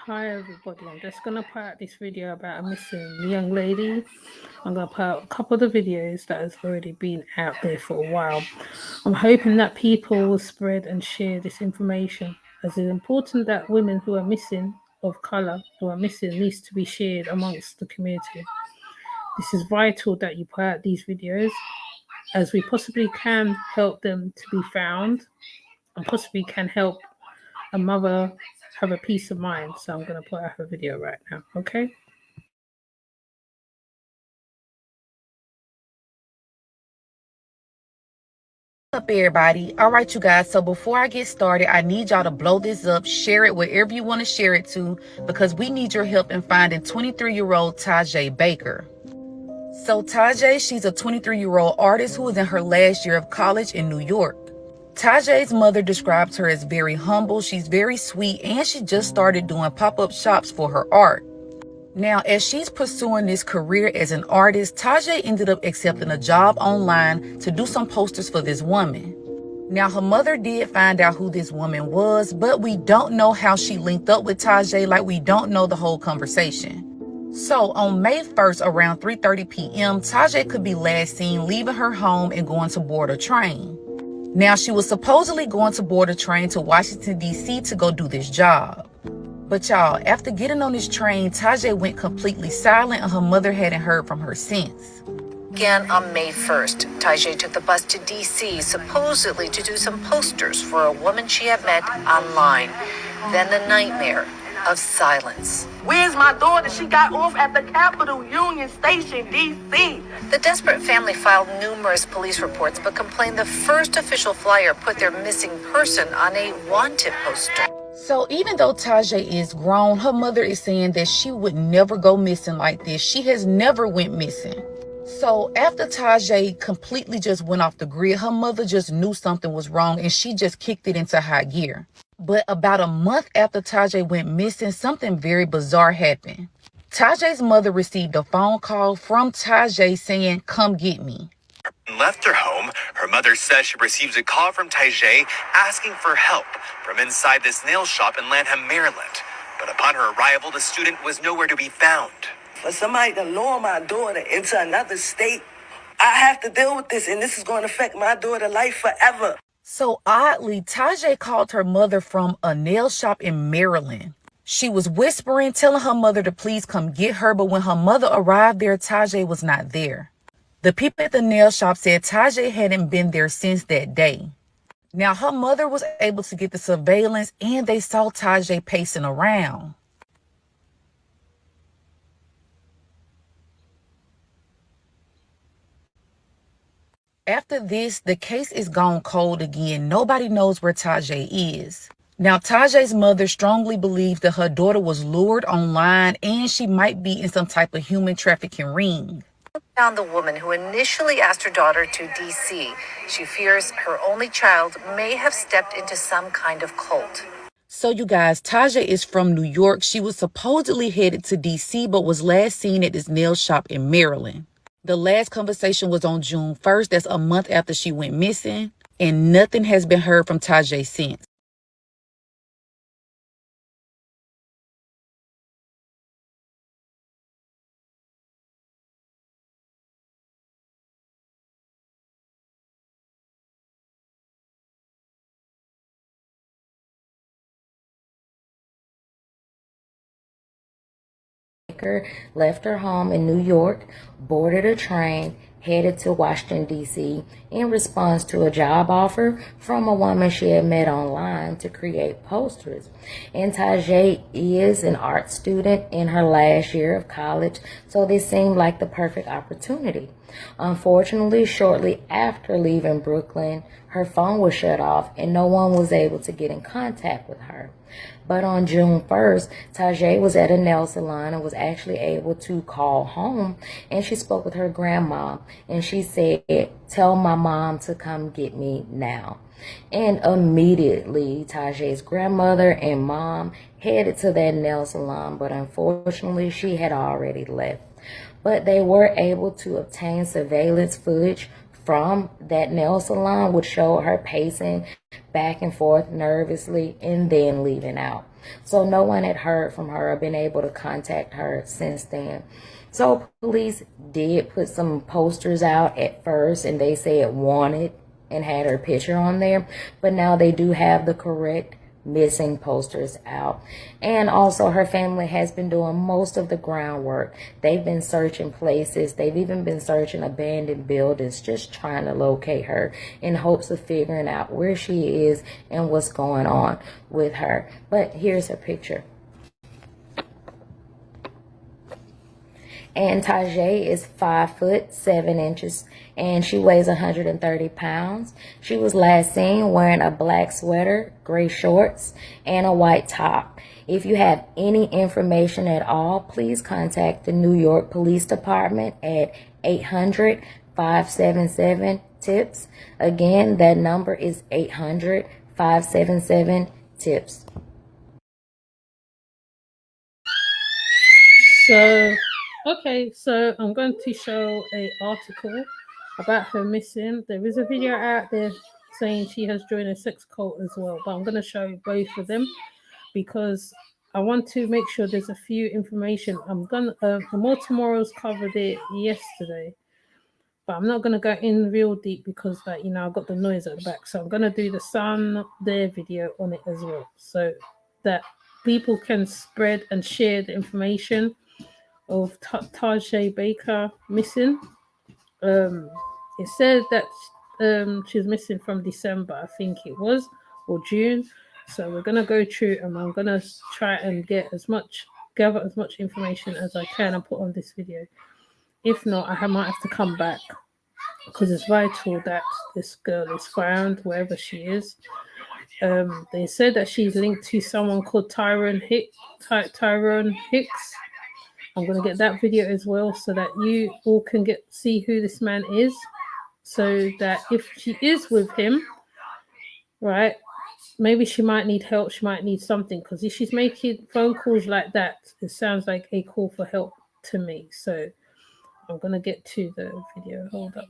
Hi everybody, I'm just going to put out this video about a missing young lady. I'm going to put out a couple of the videos that has already been out there for a while. I'm hoping that people will spread and share this information, as it's important that women who are missing of colour who are missing needs to be shared amongst the community. This is vital that you put out these videos, as we possibly can help them to be found and possibly can help a mother have a peace of mind. So I'm going to put out her video right now, okay? Up everybody. All right, you guys, so before I get started, I need y'all to blow this up, share it wherever you want to share it to, because we need your help in finding 23-year-old TiJae Baker. So TiJae, she's a 23-year-old artist who is in her last year of college in New York. TiJae's mother describes her as very humble, she's very sweet, and she just started doing pop-up shops for her art. Now, as she's pursuing this career as an artist, TiJae ended up accepting a job online to do some posters for this woman. Now, her mother did find out who this woman was, but we don't know how she linked up with TiJae, like we don't know the whole conversation. So, on May 1st, around 3:30 p.m., TiJae could be last seen leaving her home and going to board a train. Now, she was supposedly going to board a train to Washington, D.C. to go do this job. But y'all, after getting on this train, TiJae went completely silent and her mother hadn't heard from her since. Again, on May 1st, TiJae took the bus to D.C., supposedly to do some posters for a woman she had met online. Then the nightmare of silence. Where's my daughter? She got off at the Capitol Union Station, D.C. The desperate family filed numerous police reports, but complained the first official flyer put their missing person on a wanted poster. So even though TiJae is grown, her mother is saying that she would never go missing like this. She has never went missing. So after TiJae completely just went off the grid, her mother just knew something was wrong and she just kicked it into high gear. But about a month after TiJae went missing, something very bizarre happened. TiJae's mother received a phone call from TiJae saying, "Come get me." Left her home, her mother says she receives a call from TiJae asking for help from inside this nail shop in Lanham, Maryland. But upon her arrival, the student was nowhere to be found. For somebody to lure my daughter into another state, I have to deal with this, and this is going to affect my daughter's life forever. So oddly, TiJae called her mother from a nail shop in Maryland. She was whispering, telling her mother to please come get her, but when her mother arrived there, TiJae was not there. The people at the nail shop said TiJae hadn't been there since that day. Now, her mother was able to get the surveillance and they saw TiJae pacing around. After this, the case is gone cold again. Nobody knows where TiJae is. Now, TiJae's mother strongly believes that her daughter was lured online and she might be in some type of human trafficking ring. Found the woman who initially asked her daughter to D.C. She fears her only child may have stepped into some kind of cult. So you guys, TiJae is from New York. She was supposedly headed to D.C. but was last seen at this nail shop in Maryland. The last conversation was on June 1st. That's a month after she went missing. And nothing has been heard from TiJae since. Baker left her home in New York, boarded a train, headed to Washington, D.C. in response to a job offer from a woman she had met online to create posters. And TiJae is an art student in her last year of college, so this seemed like the perfect opportunity. Unfortunately, shortly after leaving Brooklyn, her phone was shut off and no one was able to get in contact with her. But on June 1st, TiJae was at a nail salon and was actually able to call home, and she spoke with her grandma, and she said, "Tell my mom to come get me now." And immediately, TiJae's grandmother and mom headed to that nail salon, but unfortunately, she had already left. But they were able to obtain surveillance footage from that nail salon would show her pacing back and forth nervously and then leaving out. So no one had heard from her or been able to contact her since then. So police did put some posters out at first, and they said wanted and had her picture on there, but now they do have the correct missing posters out. And also her family has been doing most of the groundwork. They've been searching places. They've even been searching abandoned buildings, just trying to locate her in hopes of figuring out where she is and what's going on with her. But here's her picture. And TiJae is 5'7" and she weighs 130 pounds. She was last seen wearing a black sweater, gray shorts, and a white top. If you have any information at all, please contact the New York Police Department at 800-577-TIPS. Again, that number is 800-577-TIPS. So I'm going to show an article about her missing. There is a video out there saying she has joined a sex cult as well, but I'm going to show both of them because I want to make sure there's a few information. The More Tomorrows covered it yesterday, but I'm not going to go in real deep because I've got the noise at the back. So I'm going to do the Sun, their video on it as well, so that people can spread and share the information of TiJae Baker missing. It said that she was missing from December, I think it was, or June. So we're gonna go through and I'm gonna try and gather as much information as I can and put on this video. If not, I might have to come back because it's vital that this girl is found wherever she is. They said that she's linked to someone called Tyrone Hicks. I'm going to get that video as well so that you all can see who this man is, so that if she is with him, right, maybe she might need help, she might need something, because if she's making phone calls like that, it sounds like a call for help to me. So I'm going to get to the video. Hold up.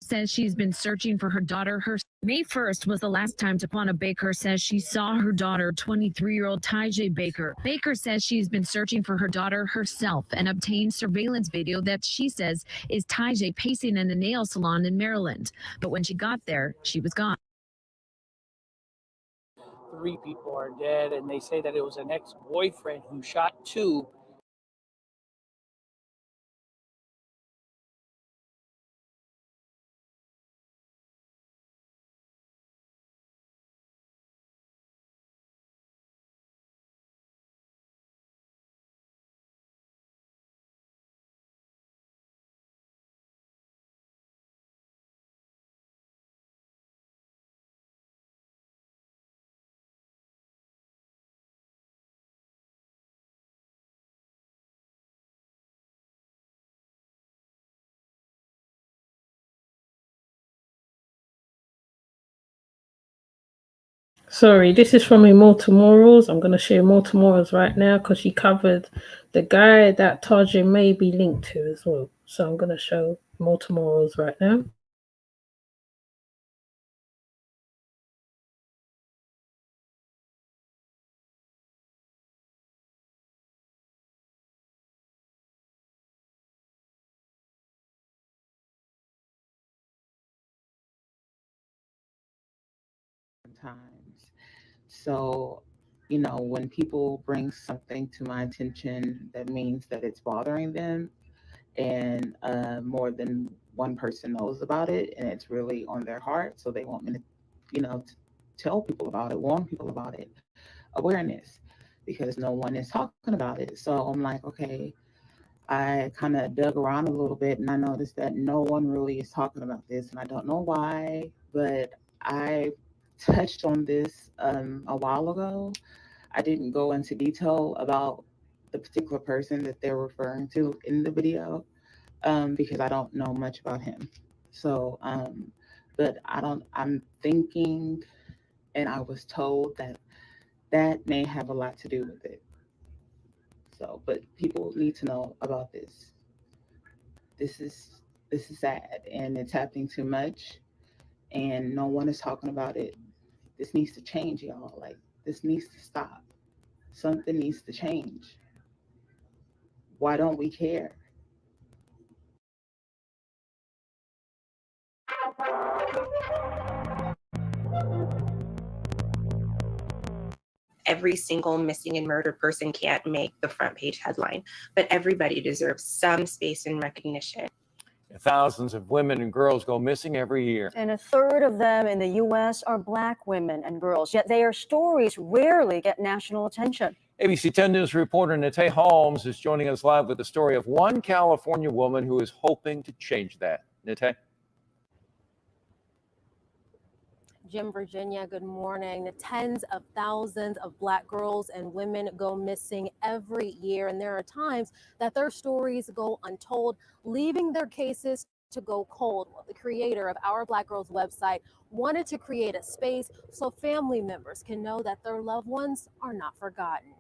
Says she's been searching for her daughter. May 1st was the last time Toquanna Baker says she saw her daughter, 23-year-old TiJae Baker. Baker says she's been searching for her daughter herself and obtained surveillance video that she says is TiJae pacing in a nail salon in Maryland. But when she got there, she was gone. 3 people are dead, and they say that it was an ex-boyfriend who shot 2Sorry, this is from Immortal Morals. I'm going to share Immortal Morals right now because she covered the guy that TiJae may be linked to as well. So I'm going to show Immortal Morals right now. sometimes. So, you know, when people bring something to my attention, that means that it's bothering them, and more than one person knows about it, and it's really on their heart. So they want me to, you know, tell people about it, warn people about it, awareness, because no one is talking about it. So I'm like, okay, I kind of dug around a little bit and I noticed that no one really is talking about this, and I don't know why, but I touched on this a while ago. I didn't go into detail about the particular person that they're referring to in the video because I don't know much about him. So, but I'm thinking, and I was told that that may have a lot to do with it. So, but people need to know about this. This is this is sad, and it's happening too much, and no one is talking about it. This needs to change, y'all. Like, this needs to stop. Something needs to change. Why don't we care? Every single missing and murdered person can't make the front page headline, but everybody deserves some space and recognition. Thousands of women and girls go missing every year. And a third of them in the U.S. are Black women and girls, yet their stories rarely get national attention. ABC 10 News reporter TiJae Holmes is joining us live with the story of one California woman who is hoping to change that. TiJae? Jim, Virginia, good morning. The tens of thousands of Black girls and women go missing every year, and there are times that their stories go untold, leaving their cases to go cold. Well, the creator of Our Black Girls website wanted to create a space so family members can know that their loved ones are not forgotten.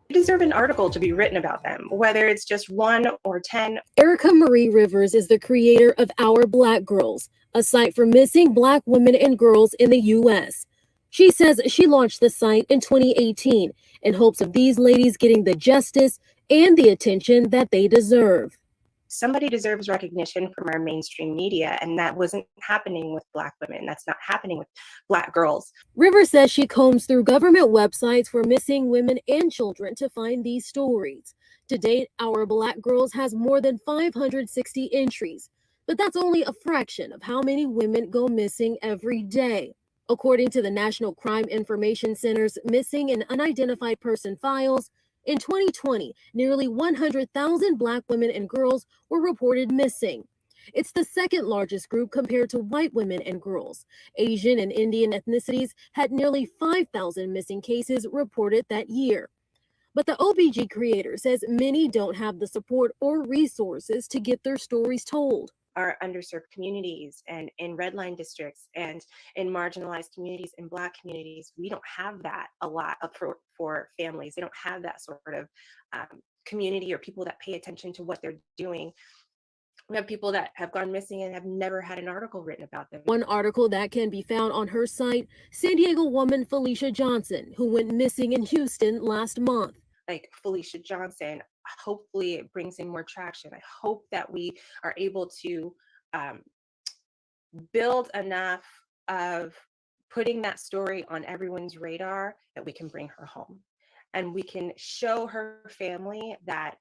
They deserve an article to be written about them, whether it's just 1 or 10. Erica Marie Rivers is the creator of Our Black Girls, a site for missing Black women and girls in the U.S. She says she launched the site in 2018 in hopes of these ladies getting the justice and the attention that they deserve. Somebody deserves recognition from our mainstream media, and that wasn't happening with Black women. That's not happening with Black girls. Rivers says she combs through government websites for missing women and children to find these stories. To date, Our Black Girls has more than 560 entries, but that's only a fraction of how many women go missing every day. According to the National Crime Information Center's Missing and Unidentified Person files, in 2020, nearly 100,000 Black women and girls were reported missing. It's the second largest group compared to white women and girls. Asian and Indian ethnicities had nearly 5,000 missing cases reported that year. But the OBG creator says many don't have the support or resources to get their stories told. Our underserved communities and in red line districts and in marginalized communities and Black communities, we don't have that a lot for families. They don't have that sort of community or people that pay attention to what they're doing. We have people that have gone missing and have never had an article written about them. One article that can be found on her site, San Diego woman Felicia Johnson, who went missing in Houston last month. Like Felicia Johnson, hopefully it brings in more traction. I hope that we are able to build enough of putting that story on everyone's radar that we can bring her home. And we can show her family that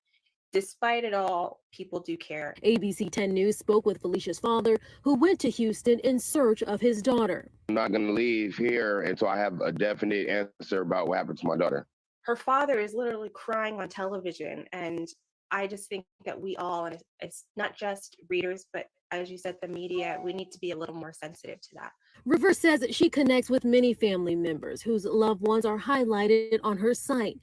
despite it all, people do care. ABC 10 News spoke with Felicia's father, who went to Houston in search of his daughter. I'm not going to leave here until I have a definite answer about what happened to my daughter. Her father is literally crying on television, and I just think that we all, and it's not just readers, but as you said, the media, we need to be a little more sensitive to that. Rivers says she connects with many family members whose loved ones are highlighted on her site.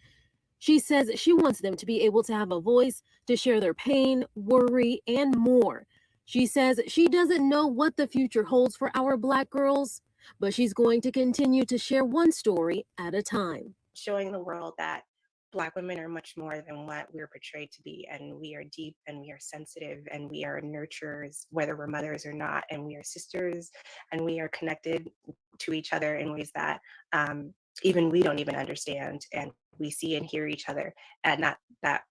She says she wants them to be able to have a voice, to share their pain, worry, and more. She says she doesn't know what the future holds for Our Black Girls, but she's going to continue to share one story at a time. Showing the world that Black women are much more than what we're portrayed to be, and we are deep, and we are sensitive, and we are nurturers, whether we're mothers or not, and we are sisters, and we are connected to each other in ways that even we don't even understand, and we see and hear each other, and that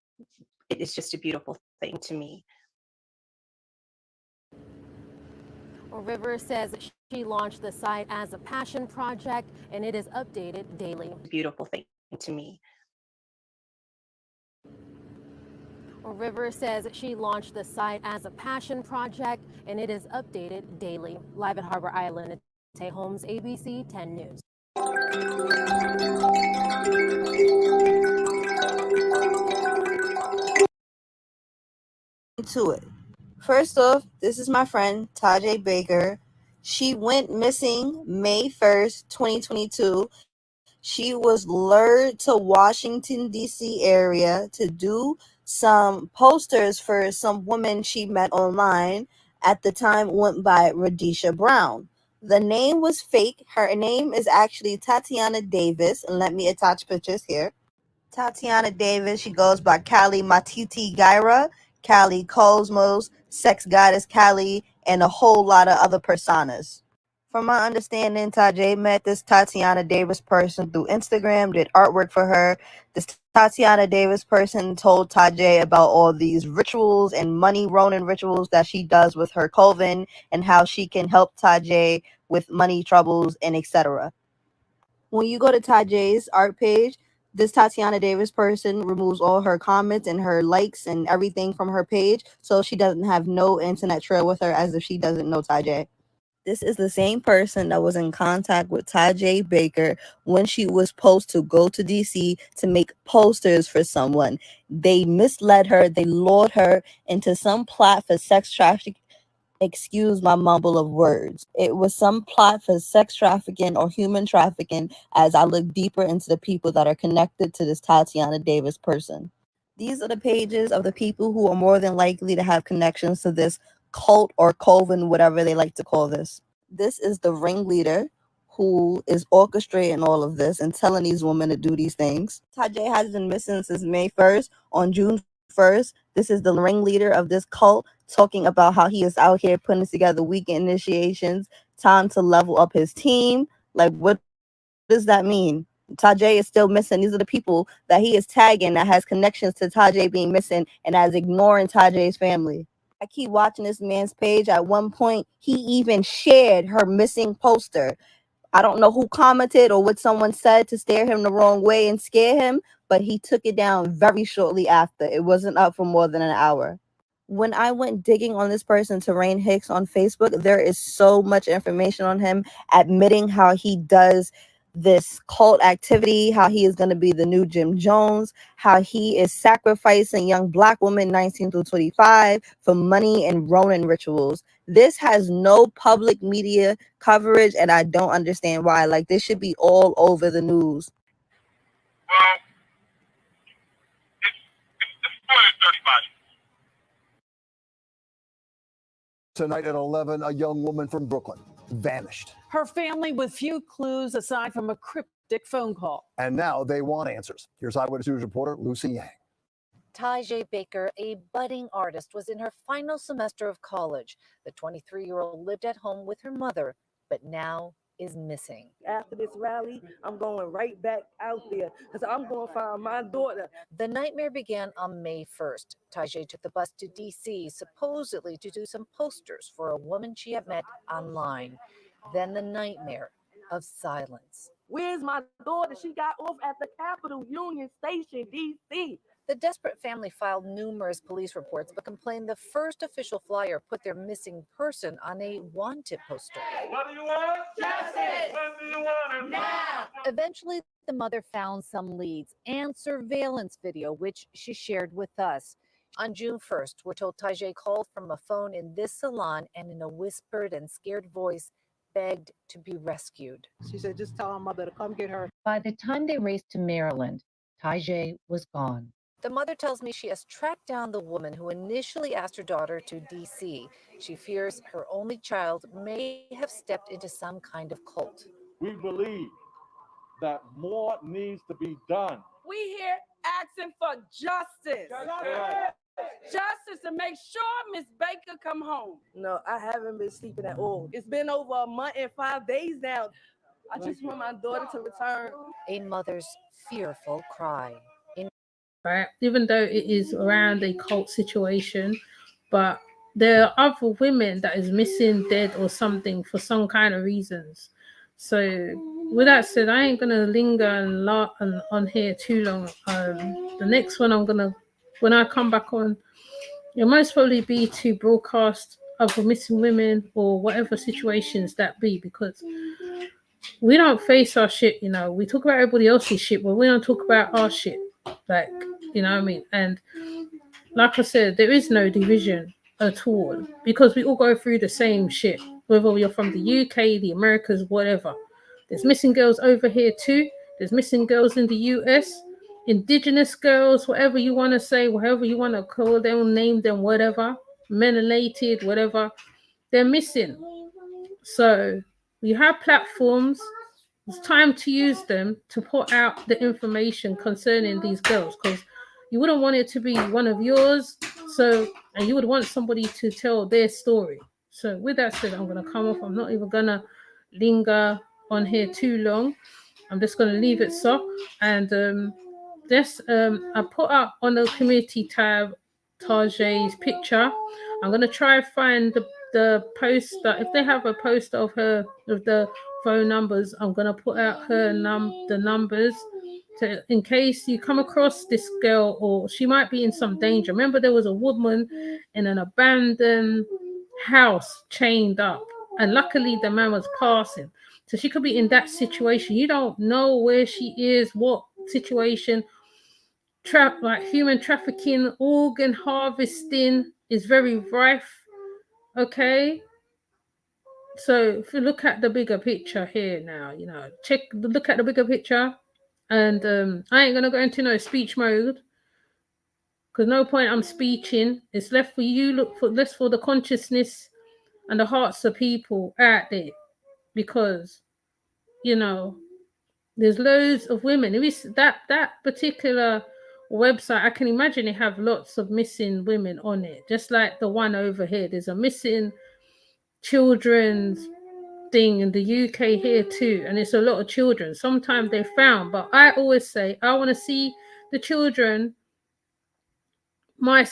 it is just a beautiful thing to me. Rivers says she launched the site as a passion project and it is updated daily. Beautiful thing to me. Rivers says she launched the site as a passion project and it is updated daily. Live at Harbor Island, TiJae Holmes, ABC 10 News. To it. First off, this is my friend TiJae Baker. She went missing May 1st, 2022. She was lured to Washington, D.C. area to do some posters for some woman she met online. At the time, went by Radisha Brown. The name was fake. Her name is actually Tatiana Davis. And let me attach pictures here. Tatiana Davis, she goes by Kali Matiti Gaira, Kali Cosmos, Sex Goddess Kali, and a whole lot of other personas. From my understanding, TiJae met this Tatiana Davis person through Instagram, did artwork for her. This Tatiana Davis person told TiJae about all these rituals and money Ronin rituals that she does with her coven and how she can help TiJae with money troubles and etc. When you go to TiJae's art page, this Tatiana Davis person removes all her comments and her likes and everything from her page, so she doesn't have no internet trail with her as if she doesn't know TiJae. This is the same person that was in contact with TiJae Baker when she was supposed to go to DC to make posters for someone. They misled her. They lured her into some plot for sex trafficking. Excuse my mumble of words. It was some plot for sex trafficking or human trafficking as I look deeper into the people that are connected to this Tatiana Davis person. These are the pages of the people who are more than likely to have connections to this cult or coven, whatever they like to call this. This is the ringleader who is orchestrating all of this and telling these women to do these things. TiJae has been missing since May 1st. On June 1st, this is the ringleader of this cult talking about how he is out here putting together weekend initiations, time to level up his team. Like, what does that mean? TiJae is still missing. These are the people that he is tagging that has connections to TiJae being missing and as ignoring TiJae's family. I keep watching this man's page. At one point, he even shared her missing poster. I don't know who commented or what someone said to stare him the wrong way and scare him, but he took it down very shortly after. It wasn't up for more than an hour. When I went digging on this person, Terrain Hicks, on Facebook, there is so much information on him admitting how he does this cult activity, how he is going to be the new Jim Jones, how he is sacrificing young Black women 19 through 25 for money and Ronin rituals. This has no public media coverage, and I don't understand why. Like, this should be all over the news. Tonight at 11, a young woman from Brooklyn vanished. Her family with few clues aside from a cryptic phone call. And now they want answers. Here's Eyewitness News reporter Lucy Yang. TiJae Baker, a budding artist, was in her final semester of college. The 23-year-old lived at home with her mother, but now is missing. After this rally, I'm going right back out there because I'm going to find my daughter. The nightmare began on May 1st. TiJae took the bus to D.C., supposedly to do some posters for a woman she had met online. Then the nightmare of silence. Where's my daughter? She got off at the Capitol Union Station, D.C. The desperate family filed numerous police reports, but complained the first official flyer put their missing person on a wanted poster. What do you want? Justice! When do you want it? Now! Eventually, the mother found some leads and surveillance video, which she shared with us. On June 1st, we're told TiJae called from a phone in this salon and in a whispered and scared voice begged to be rescued. She said, just tell her mother to come get her. By the time they raced to Maryland, TiJae was gone. The mother tells me she has tracked down the woman who initially asked her daughter to D.C. She fears her only child may have stepped into some kind of cult. We believe that more needs to be done. We here asking for justice. Justice to make sure Miss Baker come home. No, I haven't been sleeping at all. It's been over a month and 5 days now. I just want my daughter to return. A mother's fearful cry. Right, even though it is around a cult situation, but there are other women that is missing, dead, or something for some kind of reasons. So with that said, I ain't gonna linger on here too long. The next one when I come back on, it'll most probably be to broadcast other missing women or whatever situations that be, because we don't face our shit, you know. We talk about everybody else's shit, but we don't talk about our shit. Like, you know what I mean? And like I said, there is no division at all because we all go through the same shit, whether you're from the UK, the Americas, whatever. There's missing girls over here too. There's missing girls in the US, indigenous girls, whatever you want to say, whatever you want to call them, name them, whatever, melanated, whatever. They're missing. So we have platforms. It's time to use them to put out the information concerning these girls, because you wouldn't want it to be one of yours. So, and you would want somebody to tell their story. So with that said, I'm going to come off. I'm not even going to linger on here too long. I'm just going to leave it so. And I put up on the community tab TiJae's picture. I'm going to try and find the poster. If they have a poster of her with the phone numbers, I'm going to put out her the numbers, to, in case you come across this girl or she might be in some danger. Remember, there was a woman in an abandoned house chained up, and luckily the man was passing. So she could be in that situation. You don't know where she is, what situation. Like human trafficking, organ harvesting is very rife. Okay, so if you look at the bigger picture here now, you know, look at the bigger picture. And I ain't gonna go into no speech mode, because no point I'm speeching. It's left for you, less for the consciousness and the hearts of people out there, because you know there's loads of women. If it's that particular website, I can imagine they have lots of missing women on it, just like the one over here. There's a missing children's thing in the UK here too, and it's a lot of children. Sometimes they're found, but I always say I want to see the children, my